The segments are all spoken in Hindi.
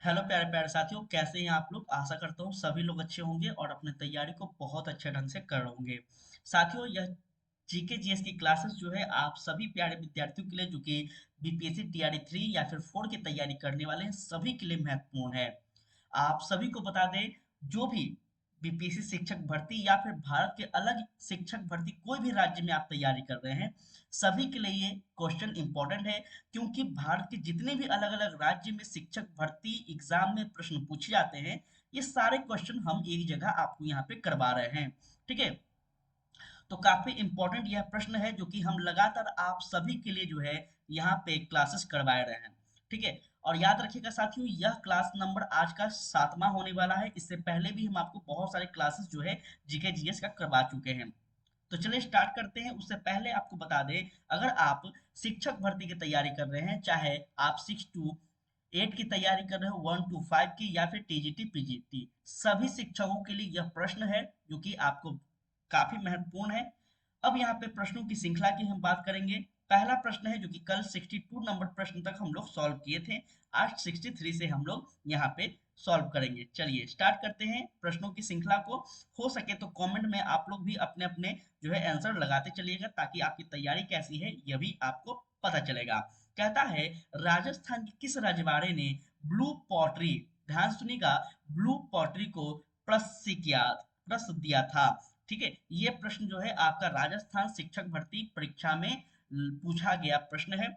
हेलो प्यारे प्यारे साथियों, कैसे हैं आप लोग। आशा करता हूँ सभी लोग अच्छे होंगे और अपने तैयारी को बहुत अच्छे ढंग से कर रहे होंगे। साथियों, यह जीके जीएस की क्लासेस जो है आप सभी प्यारे विद्यार्थियों के लिए, जो कि बीपीएससी टीआरई 3 या फिर 4 की तैयारी करने वाले हैं, सभी के लिए महत्वपूर्ण है। आप सभी को बता दें, जो भी बीपीएससी शिक्षक भर्ती या फिर भारत के अलग शिक्षक भर्ती कोई भी राज्य में आप तैयारी कर रहे हैं, सभी के लिए ये क्वेश्चन इंपॉर्टेंट है। क्योंकि भारत के जितने भी अलग अलग राज्य में शिक्षक भर्ती एग्जाम में प्रश्न पूछे जाते हैं, ये सारे क्वेश्चन हम एक जगह आपको यहाँ पे करवा रहे हैं। ठीक है, तो काफी इंपॉर्टेंट यह प्रश्न है जो कि हम लगातार आप सभी के लिए जो है यहाँ पे क्लासेस करवा रहे हैं। ठीक है, और याद रखिएगा साथियों, यह क्लास नंबर आज का 7वां होने वाला है। इससे पहले भी हम आपको बहुत सारे क्लासेस जो है जीके जीएस का करवा चुके हैं। तो चलिए स्टार्ट करते हैं। उससे पहले आपको बता दें, अगर आप शिक्षक भर्ती की तैयारी कर रहे हैं, चाहे आप 6 to 8 की तैयारी कर रहे हो, 1 to 5 की, या फिर टीजीटी पीजीटी, सभी शिक्षकों के लिए यह प्रश्न है जो कि आपको काफी महत्वपूर्ण है। अब यहाँ पे प्रश्नों की श्रृंखला की हम बात करेंगे। पहला प्रश्न है जो कि कल 62 नंबर प्रश्न तक हम लोग सॉल्व किए थे, आज 63 से हम लोग यहाँ पे सॉल्व करेंगे। चलिए स्टार्ट करते हैं प्रश्नों की श्रृंखला को। हो सके तो कमेंट में आप लोग भी अपने अपने जो है आंसर लगाते चलिएगा, ताकि आपकी तैयारी कैसी है यह भी आपको पता चलेगा। कहता है, राजस्थान के किस रजवाड़े ने ब्लू पॉटरी, ध्यान सुनिएगा, ब्लू पॉटरी को प्रसिद्ध दिया था। ठीक है, ये प्रश्न जो है आपका राजस्थान शिक्षक भर्ती परीक्षा में पूछा गया प्रश्न है।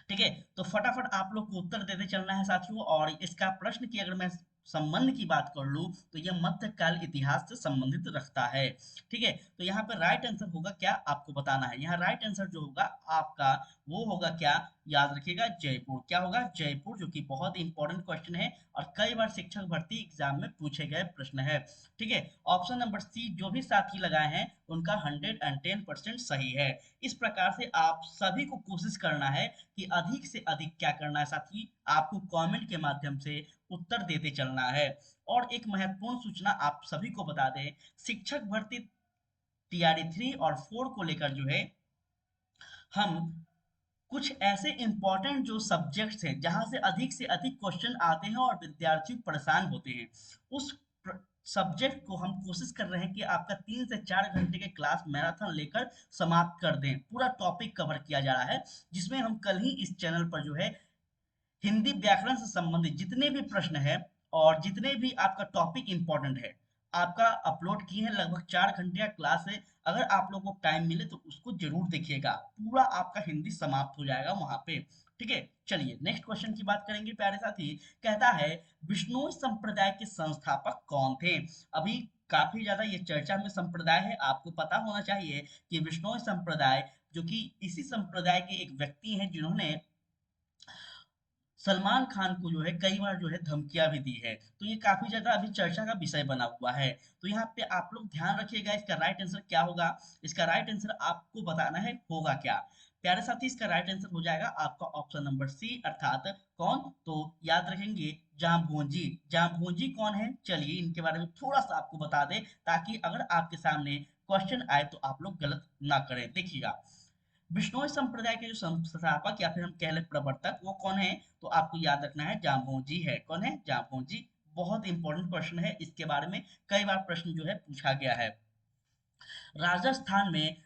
ठीक है, तो फटाफट आप लोग को उत्तर देते चलना है साथियों। और इसका प्रश्न की अगर मैं संबंध की बात कर लूं, तो यह मध्यकाल इतिहास से संबंधित रखता है। ठीक है, तो यहाँ पे राइट आंसर होगा क्या, आपको बताना है। यहाँ राइट आंसर जो होगा आपका, वो होगा क्या, याद रखिएगा, जयपुर। क्या होगा, जयपुर, जो कि बहुत इंपॉर्टेंट क्वेश्चन है और कई बार शिक्षक भर्ती एग्जाम में पूछे गए प्रश्न है। ठीक है, ऑप्शन नंबर सी जो भी साथी लगाए हैं उनका 110% सही है। इस प्रकार से आप सभी को कोशिश करना है कि अधिक से अधिक क्या करना है साथी, आपको कमेंट के माध्यम से उत्तर देते चलना है। और एक महत्वपूर्ण सूचना आप सभी को बता दें, शिक्षक भर्ती टीआरई 3 और 4 को लेकर जो है हम कुछ ऐसे इंपॉर्टेंट जो सब्जेक्ट्स हैं जहां से अधिक क्वेश्चन आते हैं और विद्यार्थी परेशान होते हैं, उस सब्जेक्ट को हम कोशिश कर रहे हैं कि आपका 3 से 4 घंटे के क्लास मैराथन लेकर समाप्त कर दें। पूरा टॉपिक कवर किया जा रहा है, जिसमें हम कल ही इस चैनल पर जो है हिंदी व्याकरण से संबंधित जितने भी प्रश्न हैं और जितने भी आपका टॉपिक इंपॉर्टेंट है, आपका अपलोड किए हैं। लगभग 4 घंटे का क्लास है। अगर आप लोगों को टाइम मिले तो उसको जरूर देखिएगा, पूरा आपका हिंदी समाप्त हो जाएगा वहां पे। ठीक है, चलिए नेक्स्ट क्वेश्चन की बात करेंगे प्यारे साथी। कहता है, विष्णु संप्रदाय के संस्थापक कौन थे। अभी काफी ज्यादा ये चर्चा में संप्रदाय है, आपको पता होना चाहिए कि विष्णु संप्रदाय, जो कि इसी संप्रदाय के एक व्यक्ति हैं जिन्होंने सलमान खान को जो है कई बार जो है धमकियां भी दी है। तो ये काफी ज्यादा अभी चर्चा का विषय बना हुआ है। तो यहाँ पे आप लोग ध्यान रखिएगा, इसका राइट आंसर क्या होगा। इसका राइट आंसर आपको बताना है होगा क्या। प्यारे साथी, इसका राइट आंसर हो जाएगा आपका ऑप्शन नंबर सी, अर्थात कौन, तो याद रखेंगे जाम्बोजी। जाम्बोजी कौन है, चलिए इनके बारे में थोड़ा सा आपको बता दें, ताकि अगर आपके सामने क्वेश्चन आए तो आप लोग गलत ना करें। देखिएगा, बिश्नोई संप्रदाय के जो संस्थापक या फिर हम कह लें प्रवर्तक, वो कौन है, तो आपको याद रखना है जाम्बोजी है। कौन है, जाम्बोजी। बहुत इंपॉर्टेंट क्वेश्चन है, इसके बारे में कई बार प्रश्न जो है पूछा गया है। राजस्थान में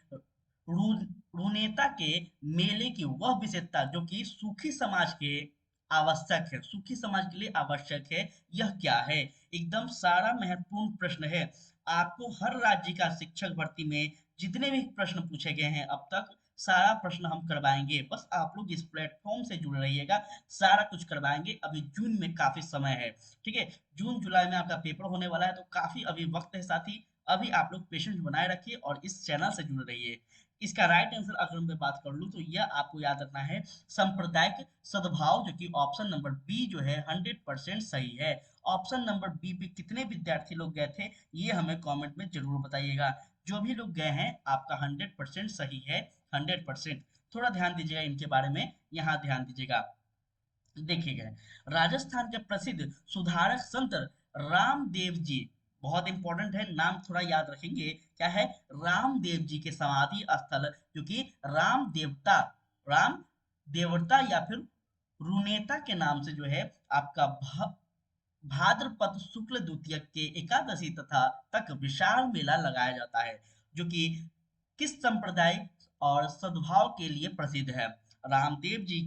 रुनेता के मेले की वह विशेषता जो कि सुखी समाज के आवश्यक है, सुखी समाज के लिए आवश्यक है, यह क्या है। एकदम सारा महत्वपूर्ण प्रश्न है। आपको हर राज्य का शिक्षक भर्ती में जितने भी प्रश्न पूछे गए हैं अब तक, सारा प्रश्न हम करवाएंगे। बस आप लोग इस प्लेटफॉर्म से जुड़े रहिएगा, सारा कुछ करवाएंगे। अभी जून में काफी समय है। ठीक है, जून जुलाई में आपका पेपर होने वाला है, तो काफी अभी वक्त है साथी। अभी आप लोग पेशेंस बनाए रखिए और इस चैनल से जुड़े रहिए। इसका राइट आंसर अगर मैं बात कर लूं, तो यह आपको याद रखना है सांप्रदायिक सद्भाव, जो कि ऑप्शन नंबर बी जो है 100% सही है। ऑप्शन नंबर बी पे कितने विद्यार्थी लोग गए थे, ये हमें कमेंट में जरूर बताइएगा। जो भी लोग गए हैं आपका 100% सही है, 100%। थोड़ा ध्यान दीजिएगा इनके बारे में, यहाँ ध्यान दीजिएगा। देखिएगा, राजस्थान के प्रसिद्ध सुधारक संत रामदेव जी, बहुत इंपॉर्टेंट है, नाम थोड़ा याद रखेंगे। क्या है, रामदेव जी के समाधि स्थल, जो कि राम देवता या फिर रुनेता के नाम से जो है आपका भाद्रपद शुक्ल द्वितीय के एकादशी तथा तक विशाल मेला लगाया जाता है, जो कि किस संप्रदाय और सद्भाव के लिए प्रसिद्ध है? रामदेव जी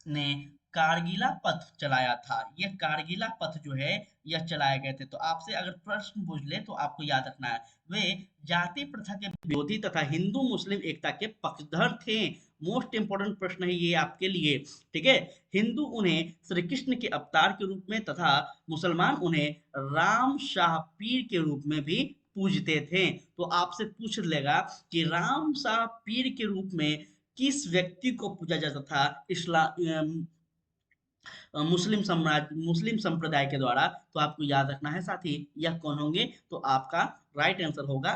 ने कारगिला पथ चलाया था। यह कारगिला पथ जो है यह चलाए गए थे। तो आपसे अगर प्रश्न पूछ ले तो आपको याद रखना है, वे जाति प्रथा के विरोधी तथा हिंदू मुस्लिम एकता के पक्षधर थे। मोस्ट इंपोर्टेंट प्रश्न है ये आपके लिए। ठीक है, हिंदू उन्हें श्री कृष्ण के अवतार के रूप में तथा मुसलमान उन्हें राम शाह पीर के रूप में भी पूजते थे। तो आपसे पूछ लेगा कि राम शाह पीर के रूप में किस व्यक्ति को पूजा जाता था इस्लाम मुस्लिम संप्रदाय के द्वारा? तो आपको याद रखना है साथी, यह कौन होंगे? तो आपका राइट आंसर होगा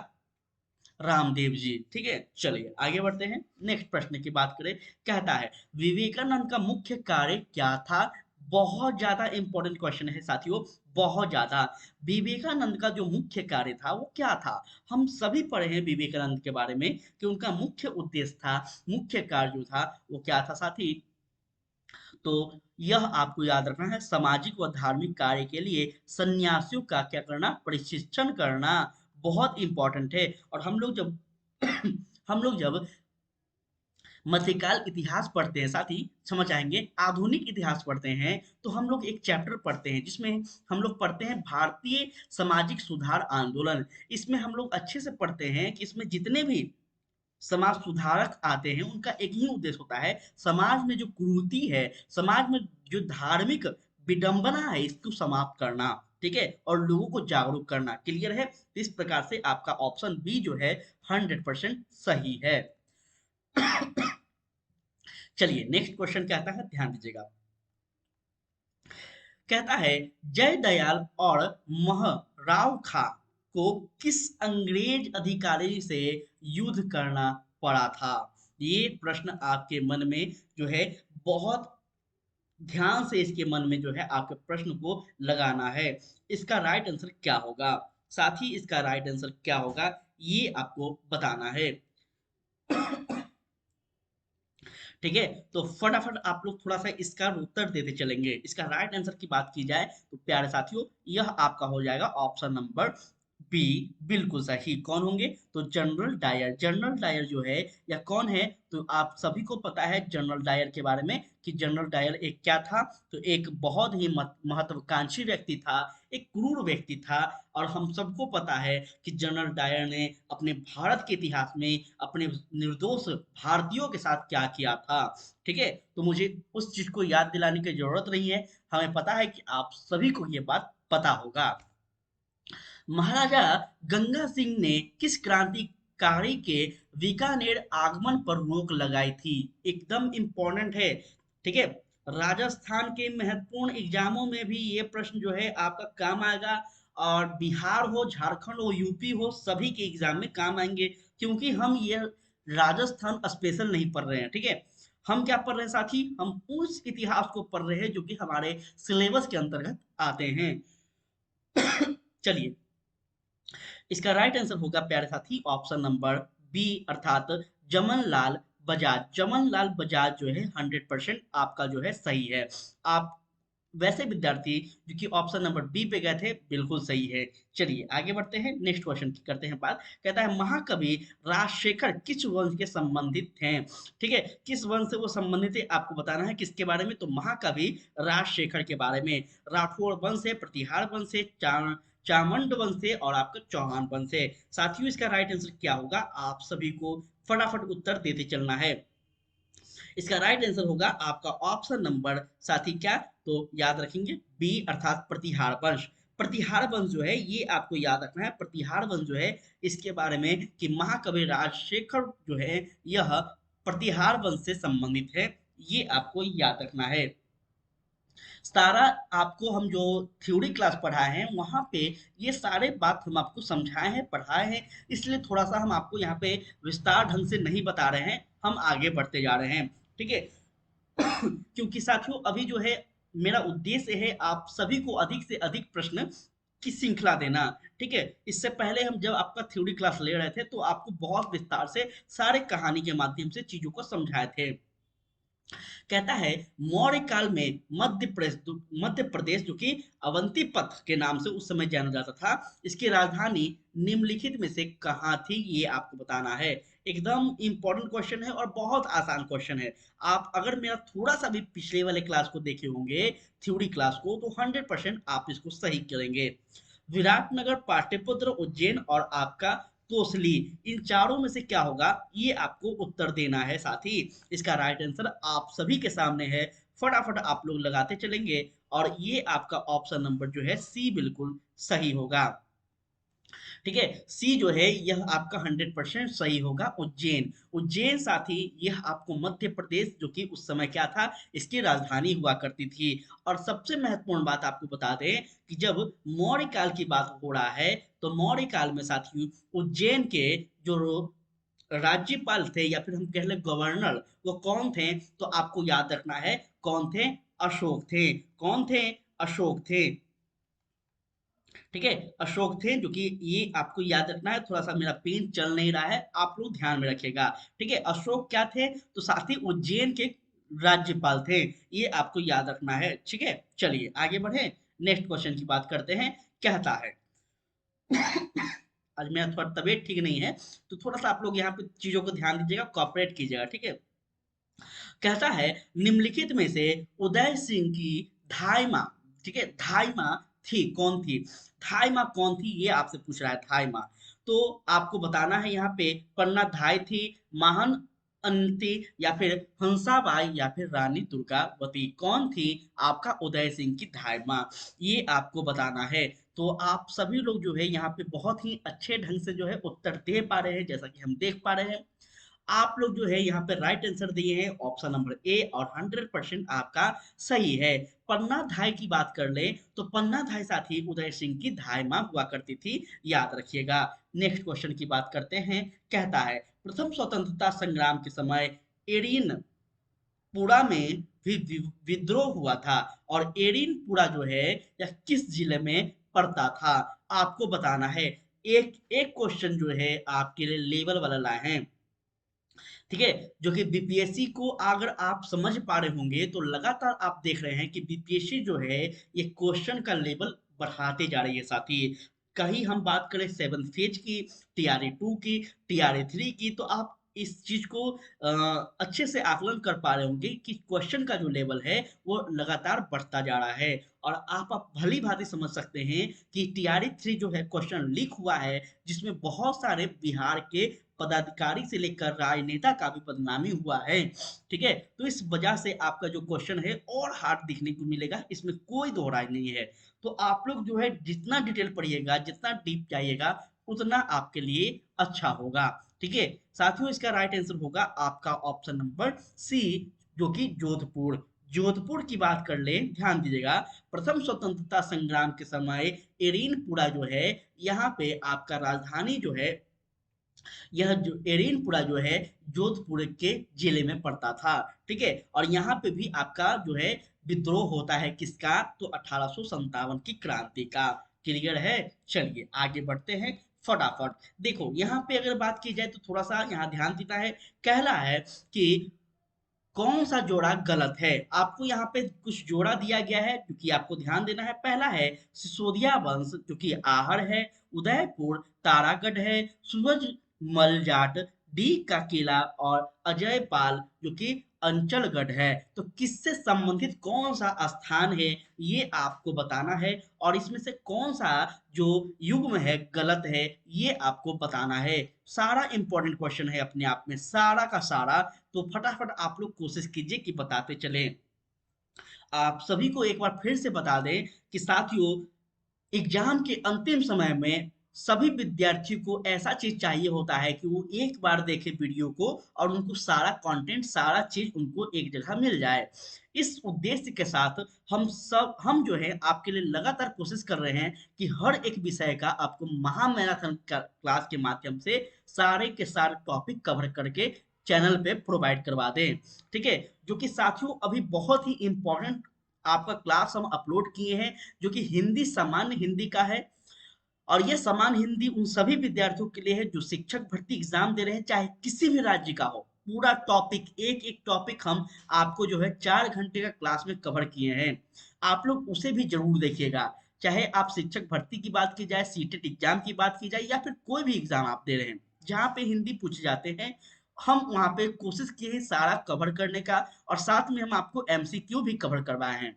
रामदेव जी। ठीक है, चलिए आगे बढ़ते हैं, नेक्स्ट प्रश्न की बात करें। कहता है विवेकानंद का मुख्य कार्य क्या था? बहुत ज्यादा इंपॉर्टेंट क्वेश्चन है साथियों, बहुत ज्यादा। विवेकानंद का जो मुख्य कार्य था वो क्या था? हम सभी पढ़े हैं विवेकानंद के बारे में कि उनका मुख्य उद्देश्य था, मुख्य कार्य जो था वो क्या था साथी? तो यह आपको याद रखना है, सामाजिक व धार्मिक कार्य के लिए सन्यासियों का क्या करना? प्रशिक्षण करना। बहुत इंपॉर्टेंट है। और हम लोग जब मध्यकाल इतिहास पढ़ते हैं साथ ही समझ आएंगे, आधुनिक इतिहास पढ़ते हैं तो हम लोग एक चैप्टर पढ़ते हैं जिसमें हम लोग पढ़ते हैं भारतीय सामाजिक सुधार आंदोलन। इसमें हम लोग अच्छे से पढ़ते हैं कि इसमें जितने भी समाज सुधारक आते हैं उनका एक ही उद्देश्य होता है, समाज में जो कुरीति है, समाज में जो धार्मिक विडंबना है इसको समाप्त करना। ठीक है, और लोगों को जागरूक करना। क्लियर है? तो इस प्रकार से आपका ऑप्शन बी जो है 100% सही है। चलिए नेक्स्ट क्वेश्चन कहता है, ध्यान दीजिएगा। कहता है जय दयाल और महराव खा को किस अंग्रेज अधिकारी से युद्ध करना पड़ा था? ये प्रश्न आपके मन में जो है बहुत ध्यान से इसके मन में जो है आपके प्रश्न को लगाना है। इसका राइट आंसर क्या होगा साथ ही? इसका राइट आंसर क्या होगा ये आपको बताना है। ठीक है, तो फटाफट आप लोग थोड़ा सा इसका उत्तर देते चलेंगे। इसका राइट आंसर की बात की जाए तो प्यारे साथियों यह आपका हो जाएगा ऑप्शन नंबर बी, बिल्कुल सही। कौन होंगे? तो जनरल डायर। जनरल डायर जो है या कौन है? तो आप सभी को पता है जनरल डायर के बारे में कि जनरल डायर एक क्या था? तो एक बहुत ही महत्वाकांक्षी व्यक्ति था, एक क्रूर व्यक्ति था। और हम सबको पता है कि जनरल डायर ने अपने भारत के इतिहास में अपने निर्दोष भारतीयों के साथ क्या किया था। ठीक है, तो मुझे उस चीज को याद दिलाने की जरूरत नहीं है, हमें पता है कि आप सभी को ये बात पता होगा। महाराजा गंगा सिंह ने किस क्रांतिकारी के बीकानेर आगमन पर रोक लगाई थी? एकदम इंपॉर्टेंट है। ठीक है, राजस्थान के महत्वपूर्ण एग्जामों में भी ये प्रश्न जो है आपका काम आएगा। और बिहार हो, झारखंड हो, यूपी हो, सभी के एग्जाम में काम आएंगे। क्योंकि हम ये राजस्थान स्पेशल नहीं पढ़ रहे हैं। ठीक है, हम क्या पढ़ रहे हैं साथी? हम उस इतिहास को पढ़ रहे हैं जो कि हमारे सिलेबस के अंतर्गत आते हैं। चलिए, इसका राइट आंसर होगा प्यारे साथी ऑप्शन नंबर बी, अर्थात जमन लाल बजाज। जमन लाल बजाज जो है 100% आपका जो है सही है। आप वैसे विद्यार्थी जो कि ऑप्शन नंबर बी पे गए थे, बिल्कुल सही है। चलिए आगे बढ़ते हैं, नेक्स्ट क्वेश्चन की करते हैं बात। कहता है महाकवि राजशेखर किस वंश के संबंधित हैं? ठीक है, किस वंश से वो संबंधित है आपको बताना है। किसके बारे में? तो महाकवि राजशेखर के बारे में। राठौर वंश है, प्रतिहार वंश है, चामंड वंश है और आपका चौहान वंश है। साथियों इसका राइट आंसर क्या होगा? आप सभी को फटाफट उत्तर देते चलना है। इसका राइट आंसर होगा आपका ऑप्शन नंबर साथी क्या? तो याद रखेंगे बी, अर्थात प्रतिहार वंश। प्रतिहार वंश जो है ये आपको याद रखना है। प्रतिहार वंश जो है इसके बारे में कि महाकवि राजशेखर जो है यह प्रतिहार वंश से संबंधित है, ये आपको याद रखना है। सारा आपको हम जो थ्योरी क्लास पढ़ाए हैं वहां पे ये सारे बात हम आपको समझाए हैं, पढ़ाए हैं। इसलिए थोड़ा सा हम आपको यहाँ पे विस्तार ढंग से नहीं बता रहे हैं, हम आगे बढ़ते जा रहे हैं। ठीक है, क्योंकि साथियों अभी जो है मेरा उद्देश्य है आप सभी को अधिक से अधिक प्रश्न की श्रृंखला देना। ठीक है, इससे पहले हम जब आपका थ्योरी क्लास ले रहे थे तो आपको बहुत विस्तार से सारे कहानी के माध्यम से चीजों को समझाए थे। कहता है मौर्य काल में मध्य प्रदेश जो कि अवंती पथ के नाम से उस समय जाना जाता था, इसकी राजधानी निम्नलिखित में से कहाँ थी, ये आपको बताना है। एकदम इंपॉर्टेंट क्वेश्चन है और बहुत आसान क्वेश्चन है। आप अगर मेरा थोड़ा सा भी पिछले वाले क्लास को देखे होंगे, थ्योरी क्लास को, तो 100% आप इसको सही करेंगे। विराटनगर, पाटलिपुत्र, उज्जैन और आपका कोसली, इन चारों में से क्या होगा, ये आपको उत्तर देना है साथी। इसका राइट आंसर आप सभी के सामने है, फटाफट आप लोग लगाते चलेंगे और ये आपका ऑप्शन नंबर जो है सी बिल्कुल सही होगा। ठीक है, सी जो है यह आपका 100% सही होगा, उज्जैन। उज्जैन साथी यह आपको मध्य प्रदेश जो कि उस समय क्या था, इसकी राजधानी हुआ करती थी। और सबसे महत्वपूर्ण बात आपको बता दें कि जब मौर्य काल की बात हो रहा है, तो मौर्य काल में साथियों उज्जैन के जो राज्यपाल थे या फिर हम कह लें गवर्नर, वो कौन थे, तो आपको याद रखना है कौन थे, अशोक थे। कौन थे, अशोक थे। ठीक है, अशोक थे, जो कि ये आपको याद रखना है। थोड़ा सा मेरा पेन चल नहीं रहा है, आप लोग ध्यान में रखिएगा। ठीक है, अशोक क्या थे, तो साथ ही उज्जैन के राज्यपाल थे, ये आपको याद रखना है। ठीक है, चलिए आगे बढ़े, नेक्स्ट क्वेश्चन की बात करते हैं। कहता है आज मेरा थोड़ा तबीयत ठीक नहीं है, तो थोड़ा सा आप लोग यहाँ पे चीजों को ध्यान दीजिएगा, कॉपरेट कीजिएगा। ठीक है, कहता है निम्नलिखित में से उदय सिंह की धाई माँ, ठीक है, धाई माँ थी कौन थी, धाई माँ कौन थी, ये आपसे पूछ रहा है, धाई माँ। तो आपको बताना है यहाँ पे, पन्ना धाई थी, महान अंती, या फिर हंसाबाई, या फिर रानी दुर्गावती, कौन थी आपका उदय सिंह की धाई माँ, ये आपको बताना है। तो आप सभी लोग जो है यहाँ पे बहुत ही अच्छे ढंग से जो है उत्तर दे पा रहे हैं, जैसा कि हम देख पा रहे हैं। आप लोग जो है यहाँ पे राइट आंसर दिए हैं ऑप्शन नंबर ए, और 100% आपका सही है। पन्ना धाय की बात कर ले, तो पन्ना धाय साथी उदय सिंह की धाय माँ हुआ करती थी, याद रखिएगा। नेक्स्ट क्वेश्चन की बात करते हैं। कहता है प्रथम स्वतंत्रता संग्राम के समय एरिन पुरा में भी विद्रोह हुआ था, और एरिन पुरा जो है यह किस जिले में पड़ता था, आपको बताना है। एक एक क्वेश्चन जो है आपके लिए लेवल वाला लाए हैं। ठीक है, जो कि बीपीएससी को अगर आप समझ पा रहे होंगे, तो लगातार आप देख रहे हैं कि बीपीएससी जो है ये क्वेश्चन का लेवल बढ़ाते जा रही है साथी। कहीं हम बात करें 7th फेज की, टीआरई 2 की, टीआरई 3 की, तो आप इस चीज को अच्छे से आकलन कर पा रहे होंगे कि क्वेश्चन का जो लेवल है वो लगातार बढ़ता जा रहा है। और आप भली भांति समझ सकते हैं कि टीआरई 3 जो है क्वेश्चन लीक हुआ है, जिसमें बहुत सारे बिहार के पदाधिकारी से लेकर राजनेता का भी बदनामी हुआ है। ठीक है, तो इस वजह से आपका जो क्वेश्चन है और हार्ड दिखने को मिलेगा, इसमें कोई दो राय नहीं है। तो आप लोग जो है जितना डिटेल पढ़िएगा, जितना डीप जाइएगा, उतना आपके लिए अच्छा होगा। ठीक है, साथियों इसका राइट आंसर होगा आपका ऑप्शन नंबर सी, जो कि जोधपुर। जोधपुर की बात कर ले, ध्यान दीजिएगा। प्रथम स्वतंत्रता संग्राम के समय एरीनपुरा जो है, यहाँ पे आपका राजधानी जो है, यह जो एरेनपुरा जो है जोधपुर के जिले में पड़ता था। ठीक है, और यहाँ पे भी आपका जो है विद्रोह होता है, किसका, तो 1857 की क्रांति का। क्लियर है, चलिए आगे बढ़ते हैं फटाफट। देखो यहाँ पे अगर बात की जाए, तो थोड़ा सा यहाँ ध्यान देना है। कहला है कि कौन सा जोड़ा गलत है, आपको यहाँ पे कुछ जोड़ा दिया गया है जो कि आपको ध्यान देना है। पहला है सिसोदिया वंश, जो कि आहड़ है, उदयपुर तारागढ़ है, सूरज मलजाट, डी का किला, और अजय पाल जो कि अंचलगढ़ है। तो किससे संबंधित कौन सा स्थान है, ये आपको बताना है। और इसमें से कौन सा जो युग्म है गलत है, ये आपको बताना है। सारा इंपॉर्टेंट क्वेश्चन है अपने आप में, सारा का सारा। तो फटाफट आप लोग कोशिश कीजिए कि बताते चलें। आप सभी को एक बार फिर से बता दें कि साथियों, एग्जाम के अंतिम समय में सभी विद्यार्थियों को ऐसा चीज चाहिए होता है कि वो एक बार देखे वीडियो को, और उनको सारा कंटेंट, सारा चीज उनको एक जगह मिल जाए। इस उद्देश्य के साथ हम जो है आपके लिए लगातार कोशिश कर रहे हैं कि हर एक विषय का आपको महा मैराथन क्लास के माध्यम से सारे के सारे टॉपिक कवर करके चैनल पे प्रोवाइड करवा दें। ठीक है, जो कि साथियों अभी बहुत ही इंपॉर्टेंट आपका क्लास हम अपलोड किए हैं, जो कि हिंदी, सामान्य हिंदी का है। और ये सामान्य हिंदी उन सभी विद्यार्थियों के लिए है जो शिक्षक भर्ती एग्जाम दे रहे हैं, चाहे किसी भी राज्य का हो। पूरा टॉपिक, एक एक टॉपिक हम आपको जो है 4 घंटे का क्लास में कवर किए हैं। आप लोग उसे भी जरूर देखिएगा। चाहे आप शिक्षक भर्ती की बात की जाए, सीटेट एग्जाम की बात की जाए, या फिर कोई भी एग्जाम आप दे रहे हैं जहाँ पे हिंदी पूछे जाते हैं, हम वहाँ पे कोशिश किए हैं सारा कवर करने का, और साथ में हम आपको एमसीक्यू भी कवर करवाए हैं।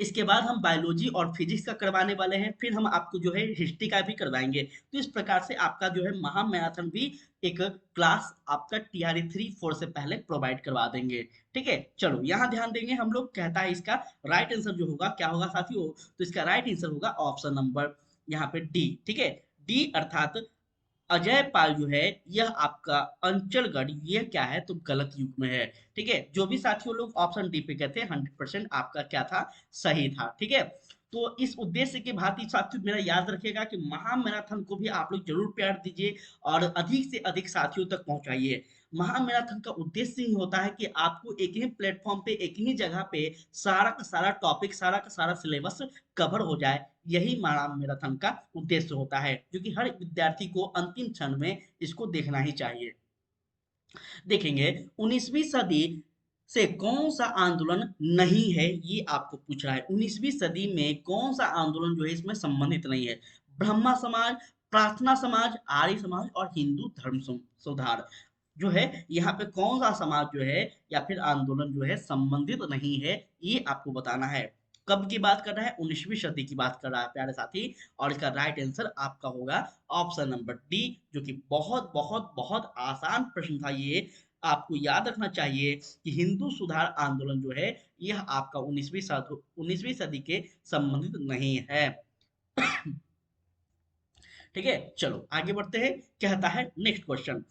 इसके बाद हम बायोलॉजी और फिजिक्स का करवाने वाले हैं, फिर हम आपको जो है हिस्ट्री का भी करवाएंगे। तो इस प्रकार से आपका जो है महा मैराथन भी एक क्लास आपका टीआरई 3 4 से पहले प्रोवाइड करवा देंगे। ठीक है, चलो यहाँ ध्यान देंगे हम लोग। कहता है इसका राइट आंसर जो होगा क्या होगा साथियों, तो इसका राइट आंसर होगा ऑप्शन नंबर यहाँ पे डी। ठीक है, डी अर्थात अजय पाल जो है यह आपका अंचलगढ़, ये क्या है तो गलत युग में है। ठीक है, जो भी साथियों लोग ऑप्शन डी पे कहते हैं 100% आपका क्या था, सही था। ठीक है, तो इस उद्देश्य के भांति साथियों मेरा याद रखिएगा कि महा मैराथन को भी आप लोग जरूर प्यार दीजिए और अधिक से अधिक साथियों तक पहुंचाइए। महा मैराथन का उद्देश्य ही होता है कि आपको एक ही प्लेटफॉर्म पे, एक ही जगह पे सारा का सारा टॉपिक, सारा का सारा सिलेबस कवर हो जाए। यही महा मैराथन का उद्देश्य होता है, जो कि हर विद्यार्थी को अंतिम क्षण में इसको देखना ही चाहिए। देखेंगे 19वीं सदी से कौन सा आंदोलन नहीं है, ये आपको पूछ रहा है। 19वीं सदी में कौन सा आंदोलन जो है इसमें संबंधित नहीं है। ब्रह्मा समाज, प्रार्थना समाज, आर्य समाज और हिंदू धर्म सुधार जो है, यहाँ पे कौन सा समाज जो है या फिर आंदोलन जो है संबंधित नहीं है, ये आपको बताना है। कब की बात कर रहा है, 19वीं सदी की बात कर रहा है प्यारे साथी। और इसका राइट आंसर आपका होगा ऑप्शन नंबर डी, जो कि बहुत बहुत बहुत आसान प्रश्न था ये। आपको याद रखना चाहिए कि हिंदू सुधार आंदोलन जो है यह आपका 19वीं सदी के संबंधित नहीं है। ठीक है, चलो आगे बढ़ते हैं। कहता है नेक्स्ट क्वेश्चन,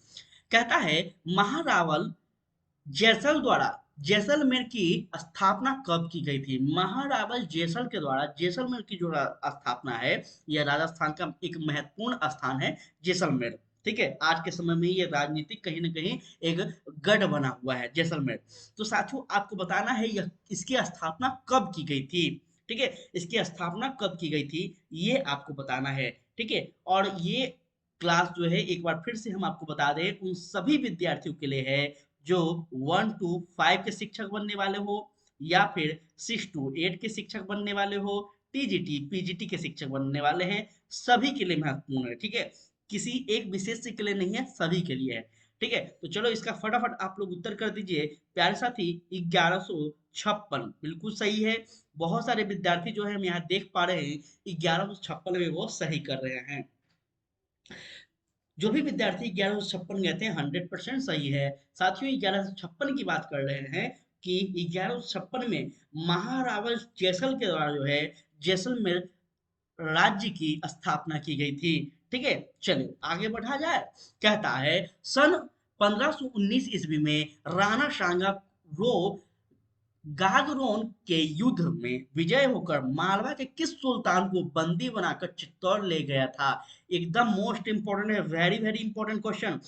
कहता है महारावल जैसल द्वारा जैसलमेर की स्थापना कब की गई थी। महारावल जैसल के द्वारा जैसलमेर की जो स्थापना है, यह राजस्थान का एक महत्वपूर्ण स्थान है जैसलमेर। ठीक है, आज के समय में ये राजनीतिक कहीं ना कहीं एक गढ़ बना हुआ है जैसलमेर। तो साथियों आपको बताना है यह इसकी स्थापना कब की गई थी। ठीक है, इसकी स्थापना कब की गई थी ये आपको बताना है। ठीक है, और ये क्लास जो है एक बार फिर से हम आपको बता दें उन सभी विद्यार्थियों के लिए है जो 1 to 5 के शिक्षक बनने वाले हो, या फिर 6 to 8 के शिक्षक बनने वाले हो, टीजीटी पीजीटी के शिक्षक बनने वाले हैं। सभी के लिए महत्वपूर्ण है। ठीक है, किसी एक विशेष के लिए नहीं है, सभी के लिए है। ठीक है, तो चलो इसका फटाफट आप लोग उत्तर कर दीजिए प्यारे साथी। 1156 बिल्कुल सही है। बहुत सारे विद्यार्थी जो है हम यहाँ देख पा रहे हैं 1156 में वो सही कर रहे हैं। जो भी विद्यार्थी 1156 कहते हैं 100% सही है। साथियों 1156 की बात कर रहे हैं कि 1156 में महारावल जैसल के द्वारा जो है जैसलमेर राज्य की स्थापना की गई थी। ठीक है, चलिए आगे बढ़ा जाए। कहता है सन 1519 ईस्वी में राणा सांगा रो गागरोन के युद्ध में विजय होकर मालवा के किस सुल्तान को बंदी बनाकर चित्तौड़ ले गया था। एकदम मोस्ट इंपोर्टेंट है, very very important question.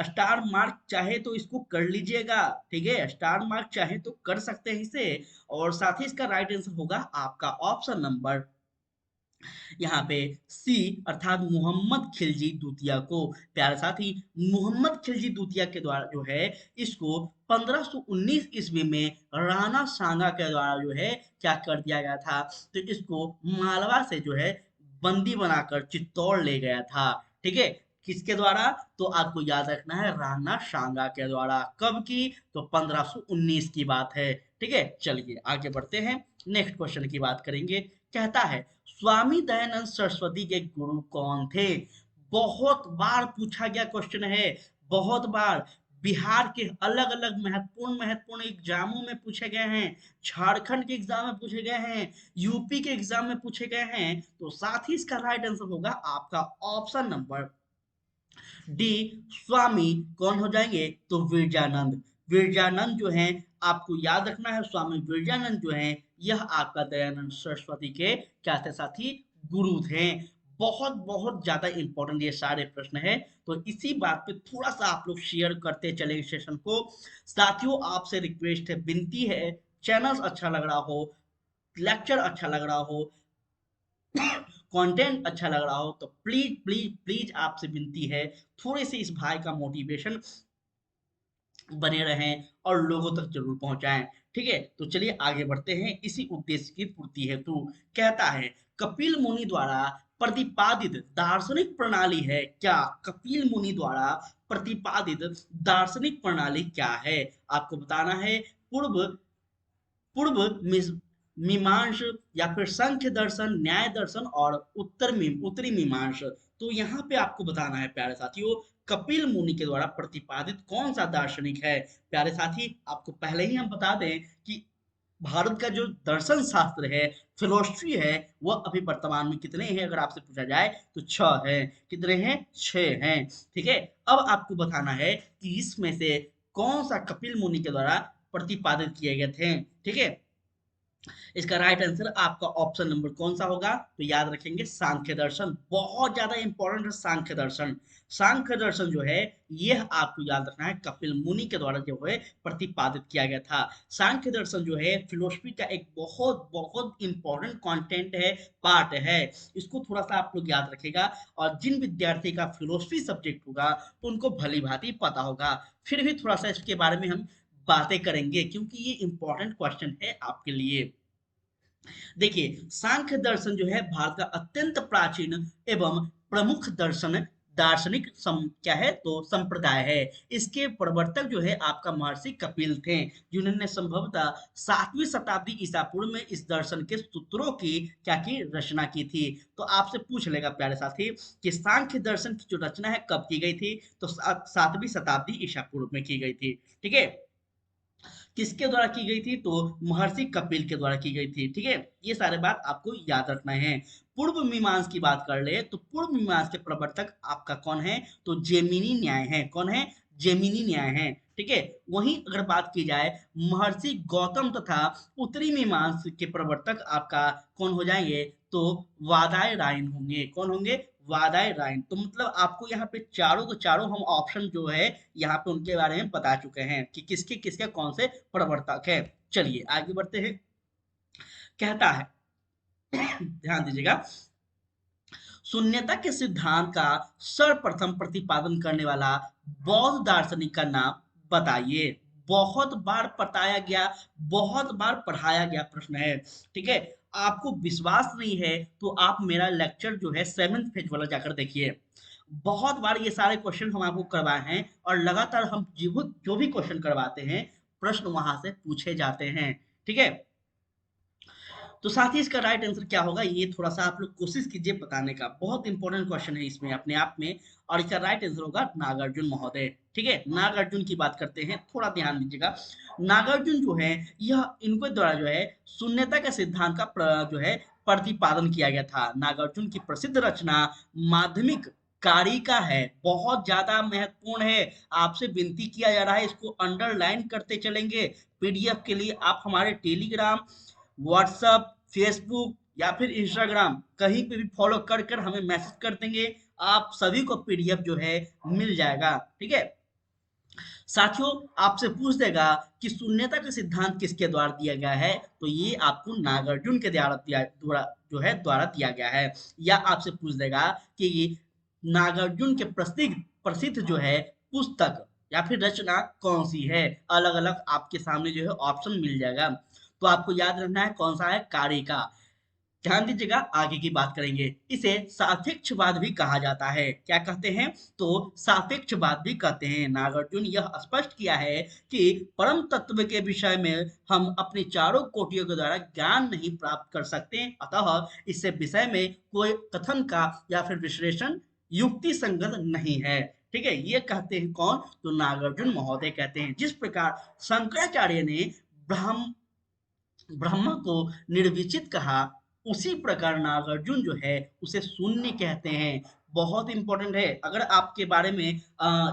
Star mark चाहे तो इसको कर लीजिएगा। ठीक है, स्टार मार्क चाहे तो कर सकते हैं इसे। और साथ ही इसका राइट आंसर होगा आपका ऑप्शन नंबर यहाँ पे सी, अर्थात मोहम्मद खिलजी द्वितीय को। प्यारे साथी मोहम्मद खिलजी द्वितीय के द्वारा जो है इसको 1519 ईस्वी में राणा सांगा के द्वारा जो है क्या कर दिया गया था, तो इसको मालवा से जो है बंदी बनाकर चित्तौड़ ले गया था। ठीक है, किसके द्वारा, तो आपको याद रखना है राणा सांगा के द्वारा। कब की, तो 1519 की बात है। ठीक है, चलिए आगे बढ़ते हैं, नेक्स्ट क्वेश्चन की बात करेंगे। कहता है स्वामी दयानंद सरस्वती के गुरु कौन थे। बहुत बार पूछा गया क्वेश्चन है, बहुत बार बिहार के अलग अलग महत्वपूर्ण महत्वपूर्ण एग्जामों में पूछे गए हैं, झारखंड के एग्जाम में पूछे गए हैं, यूपी के एग्जाम में पूछे गए हैं। तो साथ ही इसका राइट आंसर होगा आपका ऑप्शन नंबर डी, स्वामी कौन हो जाएंगे, तो विरजानंद। विरजानंद जो हैं आपको याद रखना है, स्वामी विरजानंद जो हैं यह आपका दयानंद सरस्वती के क्या थे साथी, गुरु थे। बहुत बहुत ज्यादा इंपॉर्टेंट ये सारे प्रश्न है। तो इसी बात पे थोड़ा सा आप लोग शेयर करते चले सेशन को। साथियों आपसे रिक्वेस्ट है, विनती है, चैनल अच्छा लग रहा हो, लेक्चर अच्छा लग रहा हो, कंटेंट अच्छा लग रहा हो, तो प्लीज प्लीज प्लीज आपसे विनती है थोड़े से इस भाई का मोटिवेशन बने रहें और लोगों तक जरूर पहुंचाएं। ठीक है, तो चलिए आगे बढ़ते हैं। इसी उद्देश्य की पूर्ति हेतु कहता है, कपिल मुनि द्वारा प्रतिपादित दार्शनिक प्रणाली है क्या? कपिल मुनि द्वारा प्रतिपादित दार्शनिक प्रणाली क्या है? आपको बताना है। पूर्व पूर्व मीमांस, या फिर सांख्य दर्शन, न्याय दर्शन और उत्तरी मीमांस। तो यहाँ पे आपको बताना है प्यारे साथियों, कपिल मुनि के द्वारा प्रतिपादित कौन सा दार्शनिक है। प्यारे साथी, आपको पहले ही हम बता दें कि भारत का जो दर्शन शास्त्र है, फिलोसफी है, वह अभी वर्तमान में कितने हैं अगर आपसे पूछा जाए तो छह है। कितने हैं? छह हैं। ठीक है, अब आपको बताना है कि इसमें से कौन सा कपिल मुनि के द्वारा प्रतिपादित किए गए थे। ठीक है, इसका राइट आंसर आपका ऑप्शन नंबर कौन सा होगा? तो याद रखेंगे, सांख्य दर्शन। बहुत ज्यादा इंपॉर्टेंट है सांख्य दर्शन। सांख्य दर्शन जो है, यह आपको याद रखना है, कपिल मुनि के द्वारा जो है प्रतिपादित किया गया था। सांख्य दर्शन जो है फिलोसफी का एक बहुत बहुत इंपॉर्टेंट कंटेंट है, पार्ट है। इसको थोड़ा सा आप लोग याद रखेगा, और जिन विद्यार्थी का फिलोसफी सब्जेक्ट होगा उनको भली भांति पता होगा। फिर भी थोड़ा सा इसके बारे में हम बातें करेंगे, क्योंकि ये इंपॉर्टेंट क्वेश्चन है आपके लिए। देखिए, सांख्य दर्शन जो है भारत का अत्यंत प्राचीन एवं प्रमुख दार्शनिक क्या है तो संप्रदाय है। इसके प्रवर्तक जो है आपका महर्षि कपिल थे, जिन्होंने संभवतः 7वीं शताब्दी ईसा पूर्व में इस दर्शन के सूत्रों की क्या की रचना की थी। तो आपसे पूछ लेगा प्यारे साथी कि सांख्य दर्शन की जो रचना है कब की गई थी? तो 7वीं शताब्दी ईसा पूर्व में की गई थी। ठीक है, किसके द्वारा की गई थी? तो महर्षि कपिल के द्वारा की गई थी। ठीक है, ये सारे बात आपको याद रखना है। पूर्व मीमांस की बात कर ले तो पूर्व मीमांस के प्रवर्तक आपका कौन है? तो जेमिनी न्याय है। कौन है? जेमिनी न्याय है। ठीक है, वहीं अगर बात की जाए महर्षि गौतम तथा उत्तरी मीमांस के प्रवर्तक आपका कौन हो जाएंगे? तो वादाय रायन होंगे। कौन होंगे? वादाय रायन। तो मतलब आपको यहाँ पे चारों के चारों हम ऑप्शन जो है यहाँ पे उनके बारे में बता चुके हैं कि किसके किसके कौन से प्रवर्तक है। चलिए आगे बढ़ते हैं। कहता है, ध्यान दीजिएगा, शून्यता के सिद्धांत का सर्वप्रथम प्रतिपादन करने वाला बौद्ध दार्शनिक का नाम बताइए। बहुत बार बताया गया, बहुत बार पढ़ाया गया प्रश्न है। ठीक है, आपको विश्वास नहीं है तो आप मेरा लेक्चर जो है 7th फेज वाला जाकर देखिए। बहुत बार ये सारे क्वेश्चन हम आपको करवाए हैं, और लगातार हम जो भी क्वेश्चन करवाते हैं, प्रश्न वहां से पूछे जाते हैं। ठीक है, तो साथ ही इसका राइट आंसर क्या होगा, ये थोड़ा सा आप लोग कोशिश कीजिए बताने का। बहुत इंपॉर्टेंट क्वेश्चन है इसमें अपने आप में। और इसका राइट आंसर होगा नागार्जुन महोदय। ठीक है, नागार्जुन की बात करते हैं, थोड़ा ध्यान दीजिएगा। नागार्जुन जो है, यह इनके द्वारा जो है शून्यता के सिद्धांत का जो है प्रतिपादन किया गया था। नागार्जुन की प्रसिद्ध रचना माध्यमिक कारिका है, बहुत ज्यादा महत्वपूर्ण है। आपसे विनती किया जा रहा है, इसको अंडरलाइन करते चलेंगे। पीडीएफ के लिए आप हमारे टेलीग्राम, व्हाट्सएप, फेसबुक या फिर इंस्टाग्राम कहीं पे भी फॉलो कर कर हमें मैसेज कर देंगे, आप सभी को पीडीएफ जो है मिल जाएगा। ठीक है, साथियों, आपसे पूछ देगा कि शून्यता का सिद्धांत किसके द्वारा दिया गया है? तो ये आपको नागार्जुन के द्वारा जो है द्वारा दिया गया है। या आपसे पूछ देगा कि ये नागार्जुन के प्रसिद्ध प्रसिद्ध जो है पुस्तक या फिर रचना कौन सी है? अलग अलग आपके सामने जो है ऑप्शन मिल जाएगा। तो आपको याद रखना है कौन सा है, कारिका। ध्यान दीजिएगा, आगे की बात करेंगे। इसे सापेक्षवाद भी कहा जाता है। क्या कहते हैं? तो सापेक्षवाद भी कहते हैं। नागार्जुन यह स्पष्ट किया है कि परम तत्व के विषय में हम अपनी चारों कोटियों के द्वारा ज्ञान नहीं प्राप्त कर सकते, अतः इससे विषय में कोई कथन का या फिर विश्लेषण युक्ति संगत नहीं है। ठीक है, ये कहते हैं कौन? तो नागार्जुन महोदय कहते हैं। जिस प्रकार शंकराचार्य ने ब्रह्म ब्रह्म को निर्विचित कहा, उसी प्रकार नागार्जुन जो है उसे शून्य कहते हैं। बहुत इंपॉर्टेंट है। अगर आपके बारे में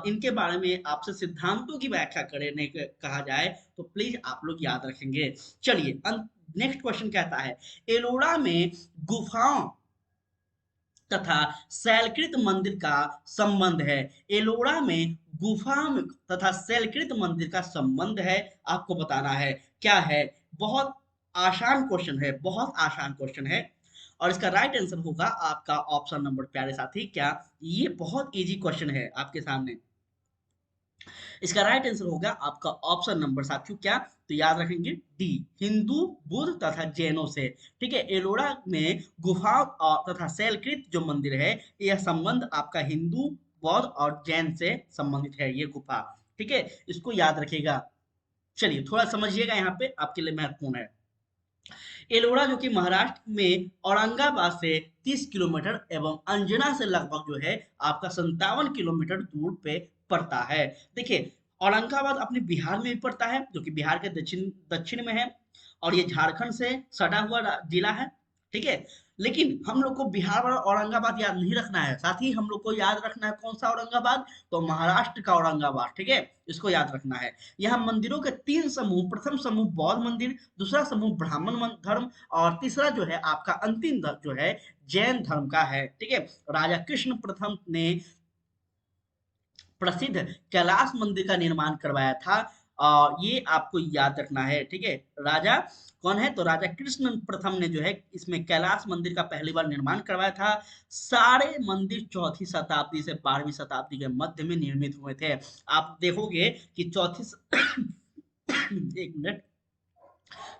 इनके बारे में आपसे सिद्धांतों की व्याख्या करने कहा जाए तो प्लीज आप लोग याद रखेंगे। चलिए, नेक्स्ट क्वेश्चन कहता है, एलोरा में गुफाओं तथा शैलकृत मंदिर का संबंध है। एलोरा में गुफा तथा शैलकृत मंदिर का संबंध है, आपको बताना है क्या है। बहुत आसान क्वेश्चन है, बहुत आसान क्वेश्चन है। और इसका राइट आंसर होगा आपका ऑप्शन नंबर, प्यारे साथी, क्या? ये बहुत इजी क्वेश्चन है आपके सामने। इसका राइट आंसर होगा आपका ऑप्शन नंबर साथियों क्या, तो याद रखेंगे डी, हिंदू, बुद्ध तथा जैनों से। ठीक है, एलोरा में गुफा तथा शैलकृत जो मंदिर है, यह संबंध आपका हिंदू, बौद्ध और जैन से संबंधित है ये गुफा। ठीक है, इसको याद रखिएगा। चलिए थोड़ा समझिएगा, यहाँ पे आपके लिए महत्वपूर्ण है। एलोरा जो कि महाराष्ट्र में औरंगाबाद से 30 किलोमीटर एवं अंजना से लगभग जो है आपका 57 किलोमीटर दूर पे पड़ता है। देखिए, औरंगाबाद अपने बिहार में भी पड़ता है, जो कि बिहार के दक्षिण दक्षिण में है, और ये झारखंड से सटा हुआ जिला है। ठीक है, लेकिन हम लोग को बिहार वाला औरंगाबाद याद नहीं रखना है, साथ ही हम लोग को याद रखना है कौन सा औरंगाबाद, तो महाराष्ट्र का औरंगाबाद। ठीक है, इसको याद रखना है। यहाँ मंदिरों के 3 समूह, प्रथम समूह बौद्ध मंदिर, दूसरा समूह ब्राह्मण धर्म, और तीसरा जो है आपका अंतिम धर्म जो है जैन धर्म का है। ठीक है, राजा कृष्ण प्रथम ने प्रसिद्ध कैलाश मंदिर का निर्माण करवाया था, और ये आपको याद रखना है। ठीक है, राजा कौन है, तो राजा कृष्ण प्रथम ने जो है इसमें कैलाश मंदिर का पहली बार निर्माण करवाया था। सारे मंदिर चौथी शताब्दी से 12वीं शताब्दी के मध्य में निर्मित हुए थे। आप देखोगे कि एक मिनट,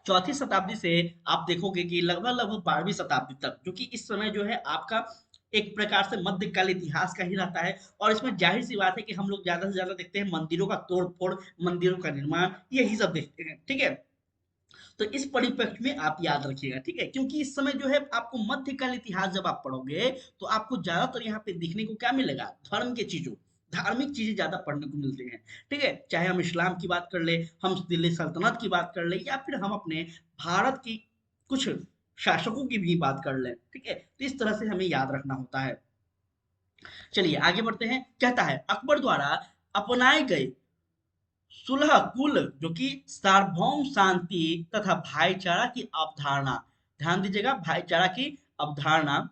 चौथी शताब्दी से आप देखोगे कि लगभग लगभग 12वीं शताब्दी तक, जो कि इस समय जो है आपका एक प्रकार से मध्यकाल इतिहास का ही रहता है। और इसमें जाहिर सी बात है कि हम लोग ज्यादा से ज्यादा देखते हैं मंदिरों का तोड़ फोड़, मंदिरों का निर्माण, यही सब देखते हैं। ठीक है, तो इस परिप्रेक्ष्य में आप याद रखिएगा। ठीक है, क्योंकि इस समय जो है आपको मध्यकाल इतिहास जब आप पढ़ोगे, तो आपको ज्यादातर यहाँ पे दिखने को क्या मिलेगा, धर्म के चीजों, धार्मिक चीजें ज्यादा पढ़ने को मिलती हैं। ठीक है, चाहे हम इस्लाम की बात कर ले, हम दिल्ली सल्तनत की बात कर ले, या फिर हम अपने भारत की कुछ शासकों की भी बात कर ले। ठीक है, तो इस तरह से हमें याद रखना होता है। चलिए आगे बढ़ते हैं। कहता है अकबर द्वारा अपनाए गए सुलह कुल, जो कि सार्वभौम शांति तथा भाईचारा की अवधारणा, ध्यान दीजिएगा, भाईचारा की अवधारणा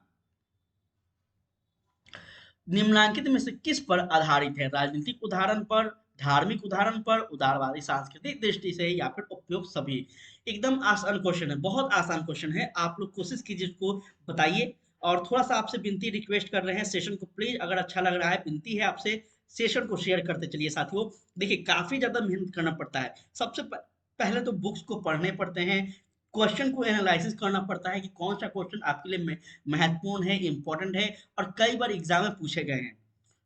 निम्नलिखित में से किस पर आधारित है, राजनीतिक उदाहरण पर, धार्मिक उदाहरण पर, उदारवादी सांस्कृतिक दृष्टि से, या फिर उपयुक्त सभी। एकदम आसान क्वेश्चन है, बहुत आसान क्वेश्चन है, आप लोग कोशिश कीजिए इसको बताइए। और थोड़ा सा आपसे विनती रिक्वेस्ट कर रहे हैं, सेशन को प्लीज अगर अच्छा लग रहा है, विनती है आपसे सेशन को शेयर करते चलिए साथियों। देखिए काफी ज्यादा मेहनत करना पड़ता है, पहले तो बुक्स को पढ़ने पड़ते हैं, क्वेश्चन को एनालिसिस करना पड़ता है कि कौन सा क्वेश्चन आपके लिए महत्वपूर्ण है, इंपॉर्टेंट है, और कई बार एग्जाम में पूछे गए हैं।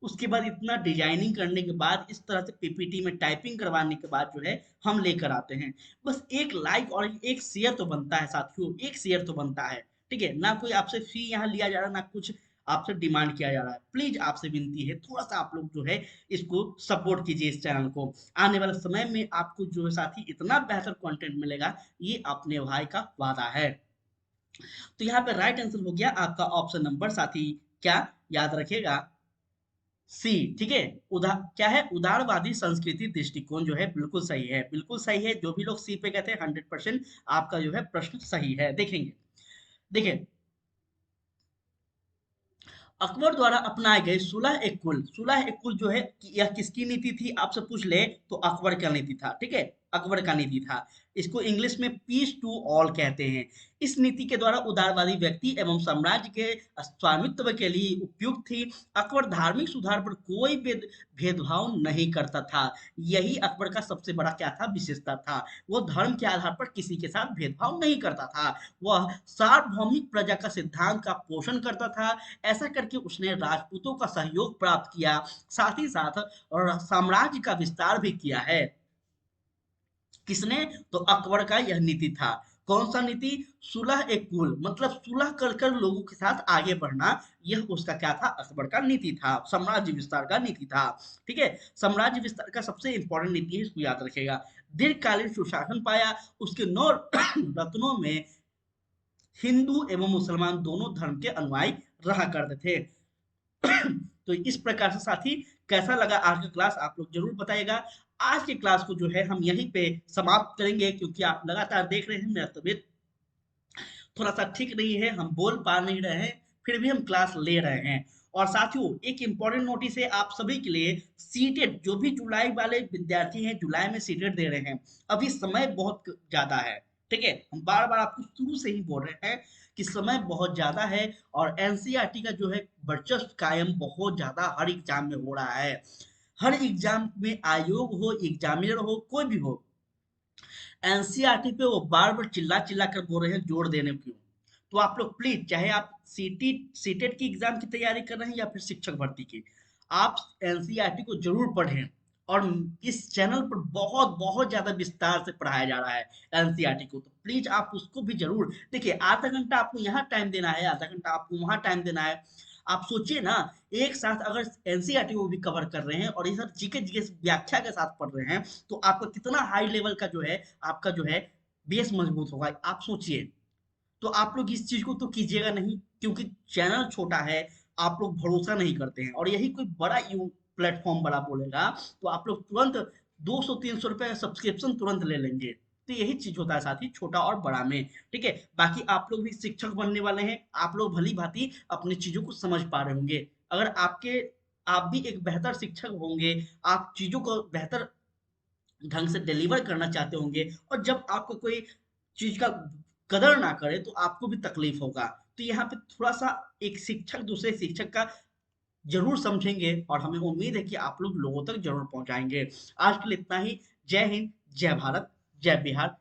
उसके बाद इतना डिजाइनिंग करने के बाद, इस तरह से पीपीटी में टाइपिंग करवाने के बाद जो है हम लेकर आते हैं। बस एक लाइक और एक शेयर तो बनता है साथियों, एक शेयर तो बनता है। ठीक है, ना कोई आपसे फी यहाँ लिया जा रहा है, ना कुछ आपसे डिमांड किया जा रहा है। प्लीज आपसे विनती है, थोड़ा सा आप लोग जो है इसको सपोर्ट कीजिए, इस चैनल को। आने वाले समय में आपको जो है साथी इतना बेहतर कंटेंट मिलेगा, ये अपने भाई का वादा है। तो यहाँ पे राइट आंसर हो गया आपका ऑप्शन नंबर साथी क्या, याद रखिएगा, सी। ठीक है, क्या है, उदारवादी संस्कृति दृष्टिकोण जो है बिल्कुल सही है, बिल्कुल सही है। जो भी लोग सी पे कहते हैं 100% आपका जो है प्रश्न सही है। देखेंगे, देखिए अकबर द्वारा अपनाए गए सुलह एक कुल जो है यह किसकी नीति थी, आपसे पूछ ले तो अकबर का नीति था। ठीक है, अकबर का नीति था। इसको इंग्लिश में पीस टू ऑल कहते हैं। इस नीति के द्वारा उदारवादी व्यक्ति एवं साम्राज्य के स्वामित्व के लिए उपयुक्त थी। अकबर धार्मिक सुधार पर कोई भेदभाव नहीं करता था। यही अकबर का सबसे बड़ा क्या था, विशेषता था। वो धर्म के आधार पर किसी के साथ भेदभाव नहीं करता था। वह सार्वभौमिक प्रजा का सिद्धांत का पोषण करता था। ऐसा करके उसने राजपूतों का सहयोग प्राप्त किया, साथ ही साथ और साम्राज्य का विस्तार भी किया है। किसने, तो अकबर का यह नीति था। कौन सा नीति, सुलह एक कुल, मतलब सुलह कर कर लोगों के साथ आगे बढ़ना, यह उसका क्या था, अकबर का नीति था, साम्राज्य विस्तार का नीति था। ठीक है, साम्राज्य विस्तार का सबसे इंपॉर्टेंट नीति है, इसको याद रखेगा। दीर्घकालीन सुशासन पाया, उसके 9 रत्नों में हिंदू एवं मुसलमान दोनों धर्म के अनुयायी रहा करते थे। तो इस प्रकार से साथी कैसा लगा आज का क्लास, आप लोग जरूर बताइएगा। आज के क्लास को जो है हम यहीं पे समाप्त करेंगे, क्योंकि आप लगातार देख रहे हैं मेरा तबीयत थोड़ा सा ठीक नहीं है, हम बोल पा नहीं रहे हैं, फिर भी हम क्लास ले रहे हैं। और साथियों एक इंपॉर्टेंट नोटिस है आप सभी के लिए, सीटेट जो भी जुलाई वाले विद्यार्थी हैं, जुलाई में सीटेट दे रहे हैं, अभी समय बहुत ज्यादा है। ठीक है, हम बार बार आपको शुरू से ही बोल रहे हैं कि समय बहुत ज्यादा है, और एनसीईआरटी का जो है वर्चस्व कायम बहुत ज्यादा हर एग्जाम में हो रहा है। हर एग्जाम में आयोग हो, एग्जामिनर हो, कोई भी हो, एनसीईआरटी पे वो बार बार चिल्ला चिल्ला कर बोल रहे हैं जोड़ देने क्यों। तो आप लोग प्लीज, चाहे आप सीटी सीटेट की एग्जाम की तैयारी कर रहे हैं या फिर शिक्षक भर्ती की, आप एनसीईआरटी को जरूर पढ़ें। और इस चैनल पर बहुत बहुत ज्यादा विस्तार से पढ़ाया जा रहा है एनसीईआरटी को, तो प्लीज आप उसको भी जरूर देखिए। आधा घंटा आपको यहाँ टाइम देना है, आधा घंटा आपको वहां टाइम देना है। आप सोचिए ना, एक साथ अगर एनसीईआरटी को भी कवर कर रहे हैं और ये सब जीके जीएस व्याख्या के साथ पढ़ रहे हैं, तो आपका कितना हाई लेवल का जो है, आपका जो है बेस मजबूत होगा, आप सोचिए। तो आप लोग इस चीज को तो कीजिएगा नहीं, क्योंकि चैनल छोटा है, आप लोग भरोसा नहीं करते हैं, और यही कोई बड़ा यू प्लेटफॉर्म बड़ा बोलेगा, तो आप लोग तुरंत 200-300 रुपए का सब्सक्रिप्शन तुरंत ले लेंगे। तो यही चीज होता है साथी, छोटा और बड़ा में। ठीक है, बाकी आप लोग भी शिक्षक बनने वाले हैं, आप लोग भली भांति अपनी चीजों को समझ पा रहे होंगे। अगर आप भी एक बेहतर शिक्षक होंगे, आप चीजों को बेहतर ढंग से डिलीवर करना चाहते होंगे, और जब आपको कोई चीज का कदर ना करे तो आपको भी तकलीफ होगा। तो यहाँ पे थोड़ा सा एक शिक्षक दूसरे शिक्षक का जरूर समझेंगे, और हमें उम्मीद है कि आप लोग लोगों तक जरूर पहुंचाएंगे। आज के लिए इतना ही। जय हिंद, जय भारत, जय बिहार,